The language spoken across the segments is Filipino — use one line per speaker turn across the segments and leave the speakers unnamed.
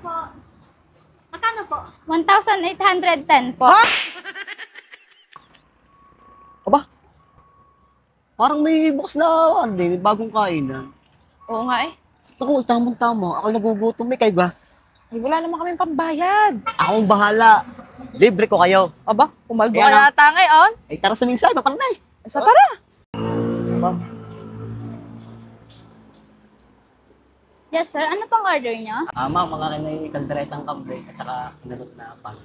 po. Magkano po? 1,810 po.
Ha? Aba, parang may bukas na, may bagong kainan.
Oo nga eh.
Ako, tamang-tama. Ako nagugutom, kayo ba?
Ay, wala naman kaming pambayad.
Akong bahala. Libre ko kayo.
Aba, kumalbo
Kaya
ka
lang.
yata ngayon.
Ay, tara sa minsay, paparan na eh.
Sa tara.
Ma'am,
Yes, sir. Ano pong order niyo?
ma'am, mga may kalderetang kambre at saka pinanot na pan.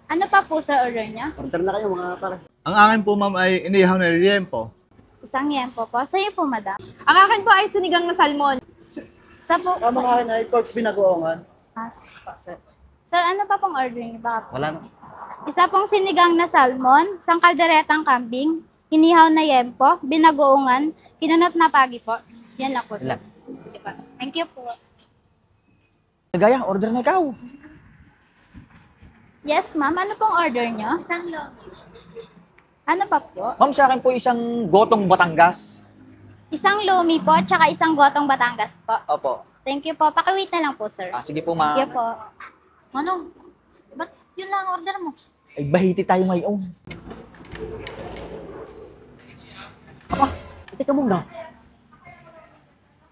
Ano pa po sa order niyo?
Order na kayo, mga tara.
Ang akin po, ma'am, ay inihaw na liempo.
Isang yempo po. Sa'yo po, madam.
Ang akin po ay sinigang na salmon.
Sa po,
Mga akin ay pork binagoongan.
sir. Sir, ano pa pong order niyo? Baka po.
Wala na.
Isa pong sinigang na salmon, isang kalderetang kambing, inihaw na yempo, binagoongan, kinunot na pagi po. Yan lang po, sir. Sige po. Thank you po.
Gaya, order na ikaw.
Yes, ma'am. Ano pong order niyo? Isang lomi. Ano pa po?
Ma'am, sa akin po isang gotong Batangas.
Isang lomi po, tsaka isang gotong Batangas po.
Opo.
Thank you po. Pakiwait na lang po, sir.
Sige po, ma'am.
Sige po. Manong, ba't yun lang ang order mo?
Ay, bahiti tayo ngayon.
Aba, teka muna.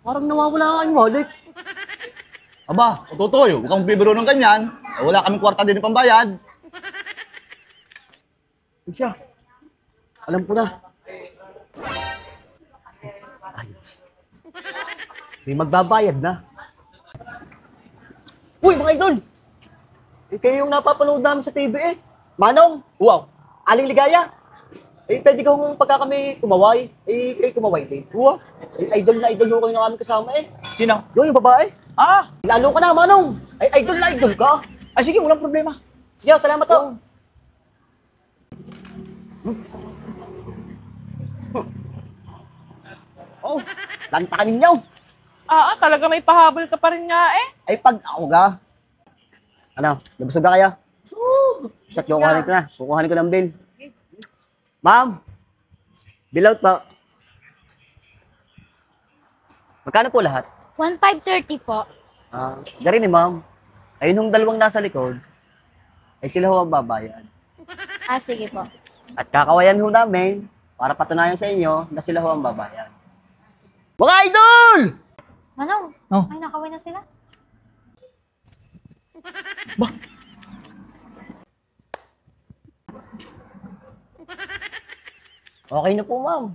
Parang nawawala ka yung wallet.
Aba, tutoy, huwag kang bibiro ng ganyan. Wala kaming kwarta din ng pambayad.
Siya. Alam ko na. Ayos. May magbabayad na. Uy, mga idol! Kayo yung napapanood namin sa TV eh. Manong, wow, Aling Ligaya. Pwede kong pagka kami kumaway, kayo kumaway din. Wow, idol na idol ko yung aming kasama eh.
Sino?
Yung babae.
Ah!
Lalo ka na, Manong. Idol na idol ka.
Ay, sige, walang problema.
Sige, salamat to. Oh, lanta ka ninyo.
Talaga may pahabol ka pa rin nga eh.
Ay, pag ako ga. Ano, nabusog ka kaya? Shit, kukuhanin ko na. Kukuhanin ko ng bill. Ma'am, bill out po. Magkano po lahat?
1,530 po.
Garin ma'am. Ayun yung dalawang nasa likod, ay sila ho ang babayad.
Sige po.
At kakawayan ho namin para patunayan sa inyo na sila ho ang babayad. Mga idol!
Manong,
Oh.
ay nakawin na sila.
Okay na po, ma'am.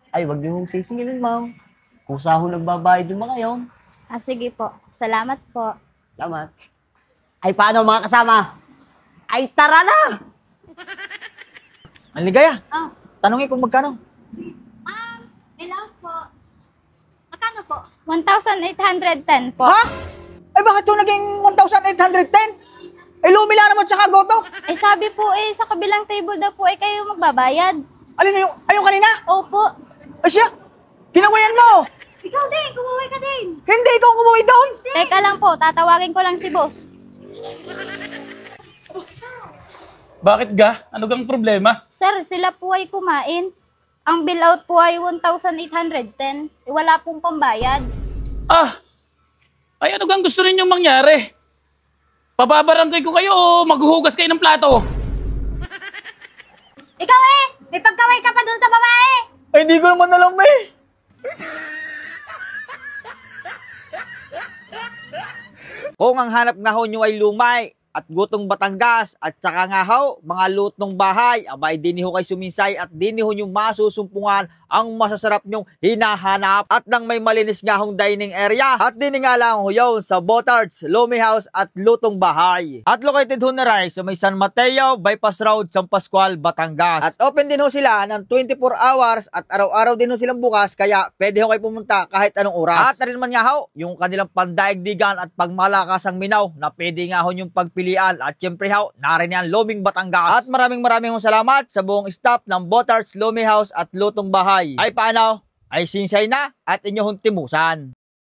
Ay, wag niyo hong sisingilin, ma'am. Kung saan ho nagbabayad yung mga yon.
Sige po. Salamat po.
Salamat. Ay, paano mga kasama? Ay, tara na!
Ang ligaya.
Oh,
Tanongin kung magkano.
ma'am, hello po. Magkano po? 1,810 po.
Ha? Ay, bakit yung naging 1,810? Ay, lumila naman tsaka goto.
Sabi po sa kabilang table daw po kayo magbabayad.
Alin na yung kanina?
Opo.
Ay, siya. Tinawayan mo.
Ikaw din, kumaway ka din.
Hindi ikaw umuwi doon.
Teka lang po, tatawagin ko lang si boss.
Bakit ga? Ano gang problema?
Sir, sila po ay kumain. Ang bill out po ay 1,810. Wala pong pambayad.
Ay ano gang gusto ninyong mangyari? Pababarangay ko kayo o maghuhugas kayo ng plato?
Ikaw may pagkaway ka pa dun sa babae.
Ay, hindi ko naman alam eh. Kung ang hanap nga ho nyo ay lumay at gutong Batangas at saka nga ho, mga lutong bahay, abay din ho kay suminsay at din ho nyo masusumpungan ang masasarap nyong hinahanap at nang may malinis nga hong dining area at din nga lang ho yun sa Botards, Lomi House at Lutong Bahay. At located ho na rin sa may San Mateo, Bypass Road, San Pascual, Batangas. At open din ho sila ng 24 hours at araw-araw din ho silang bukas kaya pwede ho kayo pumunta kahit anong oras. At rin man nga ho, yung kanilang pandaigdigan at pagmalakasang minaw na pwede nga ho yung pagpilian at syempre ho, narin yan Loming Batangas. At maraming salamat sa buong staff ng Botards, Lomi House at Lutong Bahay. Ay paano? Ay sinsay na at inyong timusan.